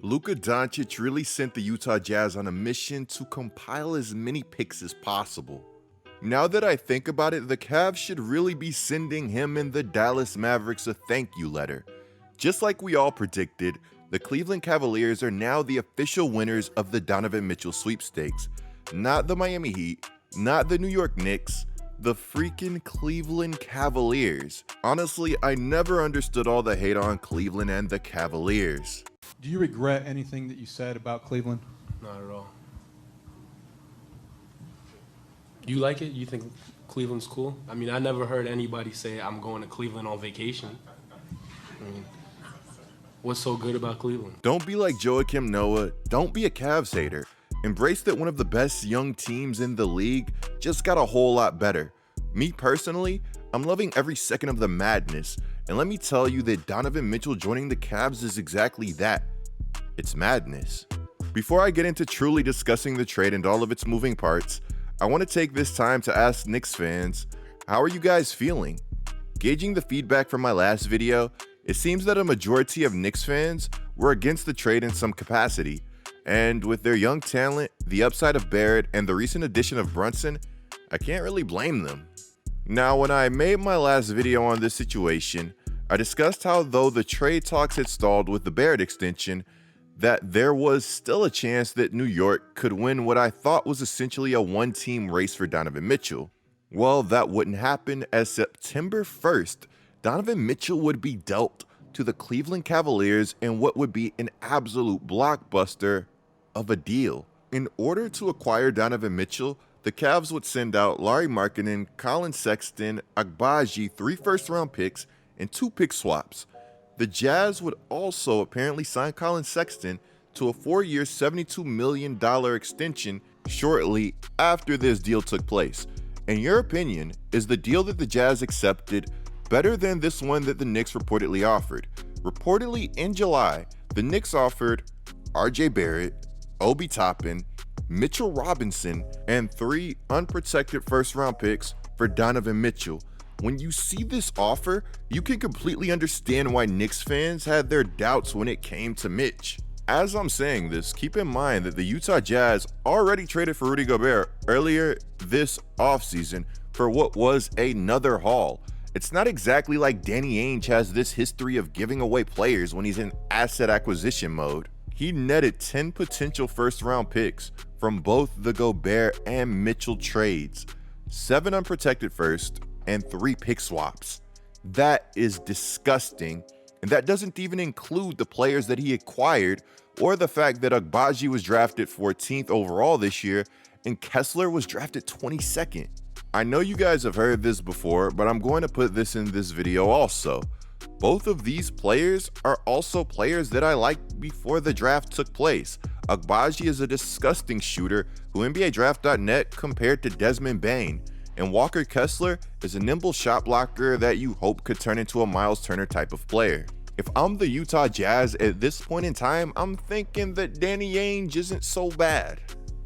Luka Doncic really sent the Utah Jazz on a mission to compile as many picks as possible. Now that I think about it, the Cavs should really be sending him and the Dallas Mavericks a thank you letter. Just like we all predicted, the Cleveland Cavaliers are now the official winners of the Donovan Mitchell sweepstakes. Not the Miami Heat, not the New York Knicks, the freaking Cleveland Cavaliers. Honestly, I never understood all the hate on Cleveland and the Cavaliers. Do you regret anything that you said about Cleveland? Not at all. You like it? You think Cleveland's cool? I mean, I never heard anybody say, I'm going to Cleveland on vacation. I mean, what's so good about Cleveland? Don't be like Joakim Noah. Don't be a Cavs hater. Embrace that one of the best young teams in the league just got a whole lot better. Me personally, I'm loving every second of the madness. And let me tell you that Donovan Mitchell joining the Cavs is exactly that. It's madness. Before I get into truly discussing the trade and all of its moving parts, I want to take this time to ask Knicks fans, how are you guys feeling? Gauging the feedback from my last video, it seems that a majority of Knicks fans were against the trade in some capacity. And with their young talent, the upside of Barrett, and the recent addition of Brunson, I can't really blame them. Now, when I made my last video on this situation, I discussed how though the trade talks had stalled with the Barrett extension, that there was still a chance that New York could win what I thought was essentially a one-team race for Donovan Mitchell. Well, that wouldn't happen, as September 1st, Donovan Mitchell would be dealt to the Cleveland Cavaliers in what would be an absolute blockbuster of a deal. In order to acquire Donovan Mitchell, the Cavs would send out Lauri Markkanen, Colin Sexton, Agbaji, 3 first-round picks, and 2 pick swaps. The Jazz would also apparently sign Colin Sexton to a 4-year, $72 million extension shortly after this deal took place. In your opinion, is the deal that the Jazz accepted better than this one that the Knicks reportedly offered? Reportedly in July, the Knicks offered RJ Barrett, Obi Toppin, Mitchell Robinson, and 3 unprotected first-round picks for Donovan Mitchell. When you see this offer, you can completely understand why Knicks fans had their doubts when it came to Mitch. As I'm saying this, keep in mind that the Utah Jazz already traded for Rudy Gobert earlier this offseason for what was another haul. It's not exactly like Danny Ainge has this history of giving away players when he's in asset acquisition mode. He netted 10 potential first-round picks from both the Gobert and Mitchell trades, 7 unprotected first, and 3 pick swaps. That is disgusting, and that doesn't even include the players that he acquired or the fact that Agbaji was drafted 14th overall this year and Kessler was drafted 22nd. I know you guys have heard this before, but I'm going to put this in this video also. Both of these players are also players that I liked before the draft took place. Agbaji is a disgusting shooter who NBADraft.net compared to Desmond Bane, and Walker Kessler is a nimble shot blocker that you hope could turn into a Miles Turner type of player. If I'm the Utah Jazz at this point in time, I'm thinking that Danny Ainge isn't so bad.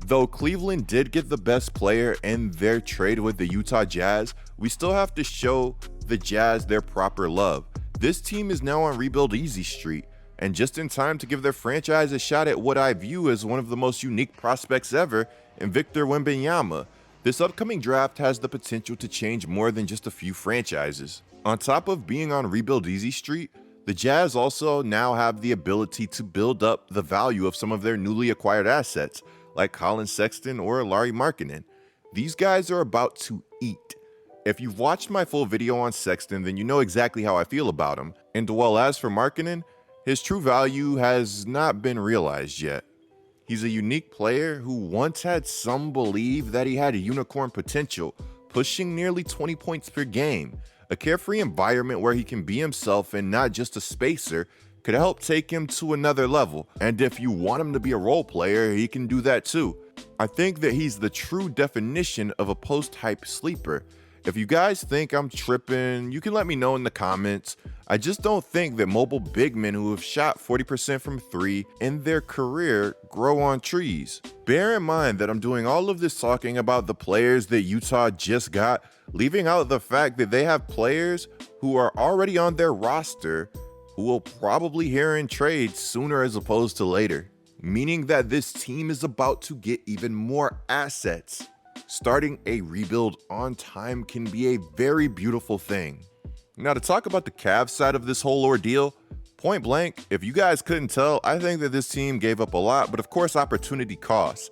Though Cleveland did get the best player in their trade with the Utah Jazz, we still have to show the Jazz their proper love. This team is now on rebuild easy street, and just in time to give their franchise a shot at what I view as one of the most unique prospects ever in Victor Wembanyama. This upcoming draft has the potential to change more than just a few franchises. On top of being on rebuild easy street, the Jazz also now have the ability to build up the value of some of their newly acquired assets, like Colin Sexton or Lauri Markkanen. These guys are about to eat. If you've watched my full video on Sexton, then you know exactly how I feel about him. And while as for Markkanen, his true value has not been realized yet. He's a unique player who once had some believe that he had unicorn potential, pushing nearly 20 points per game. A carefree environment where he can be himself and not just a spacer could help take him to another level. And if you want him to be a role player, he can do that too. I think that he's the true definition of a post-hype sleeper. If you guys think I'm tripping, you can let me know in the comments. I just don't think that mobile big men who have shot 40% from 3 in their career grow on trees. Bear in mind that I'm doing all of this talking about the players that Utah just got, leaving out the fact that they have players who are already on their roster who we'll probably hear in trades sooner as opposed to later, meaning that this team is about to get even more assets. Starting a rebuild on time can be a very beautiful thing. Now, to talk about the Cavs side of this whole ordeal, point blank, if you guys couldn't tell, I think that this team gave up a lot, but of course opportunity costs.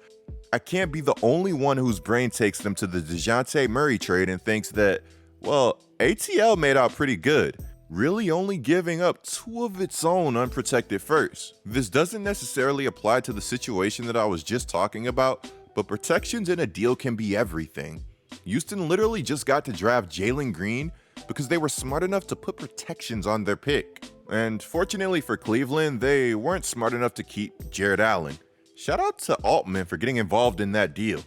I can't be the only one whose brain takes them to the DeJounte Murray trade and thinks that, well, ATL made out pretty good, really only giving up 2 of its own unprotected firsts. This doesn't necessarily apply to the situation that I was just talking about, but protections in a deal can be everything. Houston literally just got to draft Jalen Green because they were smart enough to put protections on their pick. And fortunately for Cleveland, they weren't smart enough to keep Jared Allen. Shout out to Altman for getting involved in that deal.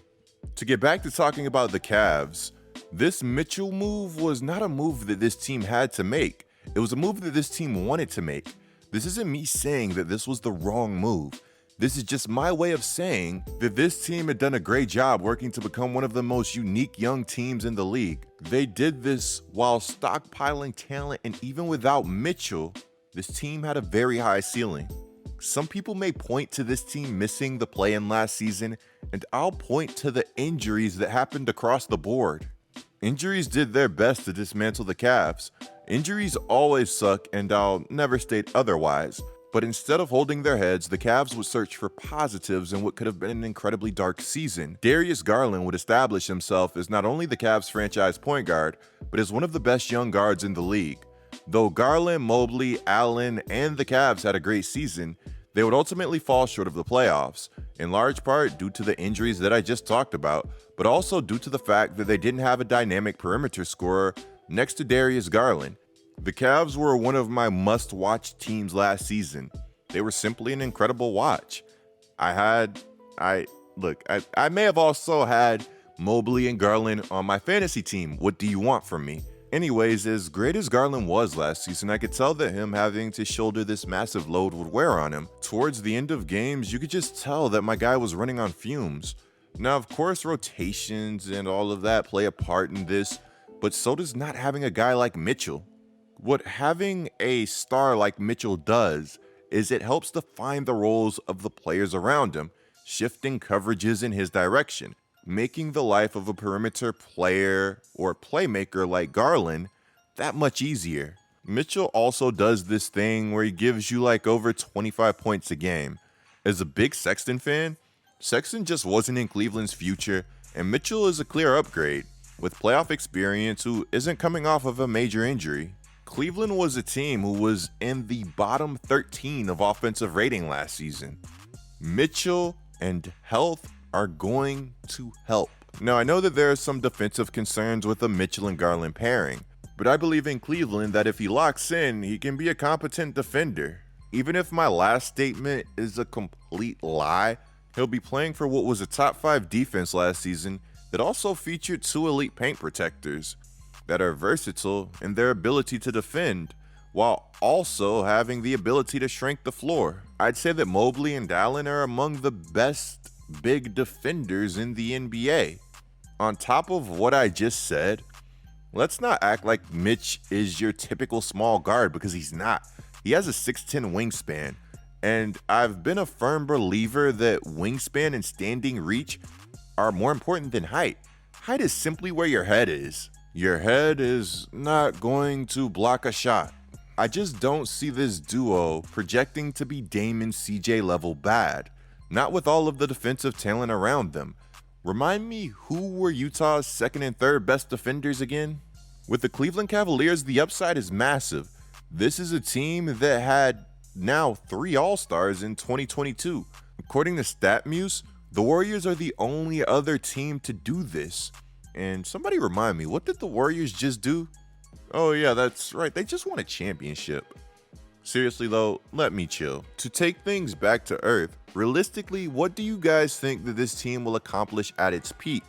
To get back to talking about the Cavs, this Mitchell move was not a move that this team had to make. It was a move that this team wanted to make. This isn't me saying that this was the wrong move. This is just my way of saying that this team had done a great job working to become one of the most unique young teams in the league. They did this while stockpiling talent, and even without Mitchell, this team had a very high ceiling. Some people may point to this team missing the play-in last season, and I'll point to the injuries that happened across the board. Injuries did their best to dismantle the Cavs. Injuries always suck, and I'll never state otherwise. But instead of holding their heads, the Cavs would search for positives in what could have been an incredibly dark season. Darius Garland would establish himself as not only the Cavs franchise point guard, but as one of the best young guards in the league. Though Garland, Mobley, Allen, and the Cavs had a great season, they would ultimately fall short of the playoffs, in large part due to the injuries that I just talked about, but also due to the fact that they didn't have a dynamic perimeter scorer next to Darius Garland. The Cavs were one of my must-watch teams last season. They were simply an incredible watch. I may have also had Mobley and Garland on my fantasy team. What do you want from me? Anyways, as great as Garland was last season, I could tell that him having to shoulder this massive load would wear on him. Towards the end of games, you could just tell that my guy was running on fumes. Now, of course, rotations and all of that play a part in this, but so does not having a guy like Mitchell. What having a star like Mitchell does is it helps define the roles of the players around him, shifting coverages in his direction, making the life of a perimeter player or playmaker like Garland that much easier. Mitchell also does this thing where he gives you like over 25 points a game. As a big Sexton fan, Sexton just wasn't in Cleveland's future, and Mitchell is a clear upgrade, with playoff experience who isn't coming off of a major injury. Cleveland was a team who was in the bottom 13 of offensive rating last season. Mitchell and health are going to help. Now, I know that there are some defensive concerns with the Mitchell and Garland pairing, but I believe in Cleveland that if he locks in, he can be a competent defender. Even if my last statement is a complete lie, he'll be playing for what was a top 5 defense last season that also featured 2 elite paint protectors that are versatile in their ability to defend, while also having the ability to shrink the floor. I'd say that Mobley and Allen are among the best big defenders in the NBA. On top of what I just said, let's not act like Mitch is your typical small guard, because he's not. He has a 6'10" wingspan, and I've been a firm believer that wingspan and standing reach are more important than height. Height is simply where your head is. Your head is not going to block a shot. I just don't see this duo projecting to be Dame and CJ level bad, not with all of the defensive talent around them. Remind me, who were Utah's second and third best defenders again? With the Cleveland Cavaliers, the upside is massive. This is a team that had now 3 All-Stars in 2022. According to StatMuse, the Warriors are the only other team to do this. And somebody remind me, what did the Warriors just do? Oh yeah, that's right, they just won a championship. Seriously though, let me chill. To take things back to earth, realistically, what do you guys think that this team will accomplish at its peak?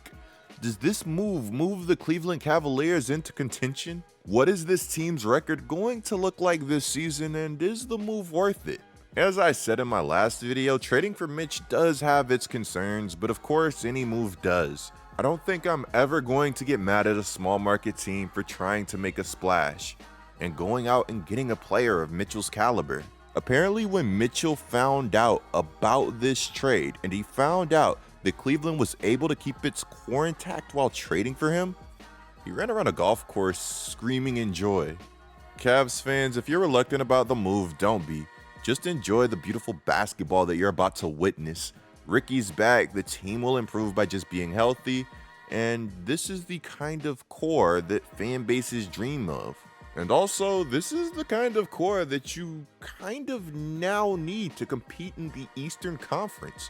Does this move the Cleveland Cavaliers into contention? What is this team's record going to look like this season, and is the move worth it? As I said in my last video, trading for Mitch does have its concerns, but of course any move does. I don't think I'm ever going to get mad at a small market team for trying to make a splash. and going out and getting a player of Mitchell's caliber. Apparently, when Mitchell found out about this trade and he found out that Cleveland was able to keep its core intact while trading for him, he ran around a golf course screaming in joy. Cavs fans, if you're reluctant about the move, don't be. Just enjoy the beautiful basketball that you're about to witness. Ricky's back, the team will improve by just being healthy, and this is the kind of core that fan bases dream of. And also, this is the kind of core that you kind of now need to compete in the Eastern Conference.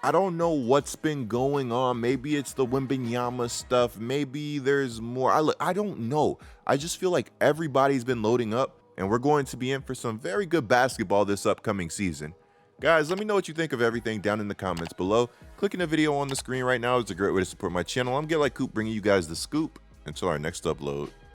I don't know what's been going on. Maybe it's the Wembanyama stuff. Maybe there's more. I don't know. I just feel like everybody's been loading up, and we're going to be in for some very good basketball this upcoming season. Guys, let me know what you think of everything down in the comments below. Clicking the video on the screen right now is a great way to support my channel. I'm GetLikeCoop, bringing you guys the scoop. Until our next upload.